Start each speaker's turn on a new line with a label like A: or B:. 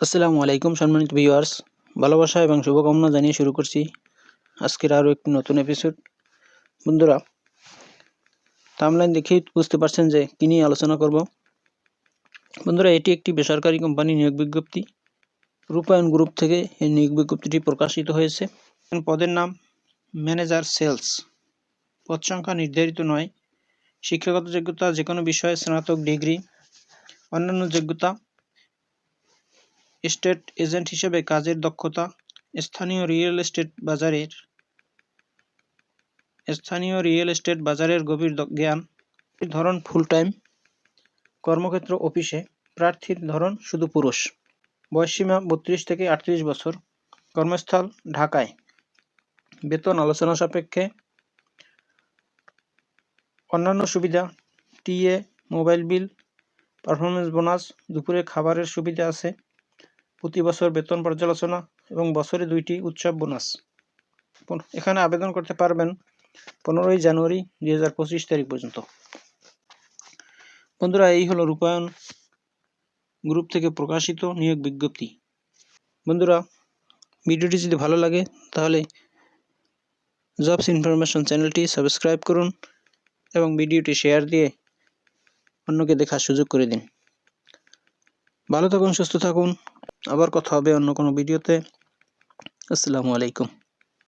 A: আসসালামু আলাইকুম সম্মানিত ভিউয়ার্স, ভালোবাসা এবং শুভকামনা জানিয়ে শুরু করছি আজকের আরও একটি নতুন এপিসোড। বন্ধুরা, থাম্বনেইল দেখেই বুঝতে পারছেন যে কী নিয়ে আলোচনা করব। বন্ধুরা, এটি একটি বেসরকারি কোম্পানি নিয়োগ বিজ্ঞপ্তি। রূপায়ণ গ্রুপ থেকে এই নিয়োগ বিজ্ঞপ্তিটি প্রকাশিত হয়েছে। পদের নাম ম্যানেজার সেলস। পদ সংখ্যা নির্ধারিত নয়। শিক্ষাগত যোগ্যতা যে কোনো বিষয়ে স্নাতক ডিগ্রি। অন্যান্য যোগ্যতা: স্টেট এজেন্ট হিসেবে কাজের দক্ষতা, স্থানীয় রিয়েল এস্টেট বাজারের গভীর জ্ঞান। ধরন ফুল টাইম। কর্মক্ষেত্র অফিসে। প্রার্থীর ধরন শুধু পুরুষ। বয়সসীমা 32 থেকে 38 বছর। কর্মস্থল ঢাকায়। বেতন আলোচনা সাপেক্ষে। অন্যান্য সুবিধা: TA, mobile bill, performance bonus, দুপুরে খাবারের সুবিধা আছে, প্রতি বছর বেতন পর্যালোচনা এবং বছরে 2টি উৎসব বোনাস। এখানে আবেদন করতে পারবেন 15ই জানুয়ারি 2025 তারিখ পর্যন্ত। বন্ধুরা, এই হলো রূপায়ণ গ্রুপ থেকে প্রকাশিত নিয়োগ বিজ্ঞপ্তি। বন্ধুরা, ভিডিওটি যদি ভালো লাগে তাহলে জবস ইনফরমেশন চ্যানেলটি সাবস্ক্রাইব করুন এবং ভিডিওটি শেয়ার দিয়ে অন্যকে দেখার সুযোগ করে দিন। ভালো থাকুন, সুস্থ থাকুন। আবার কথা হবে অন্য কোনো ভিডিওতে। আসসালামু আলাইকুম।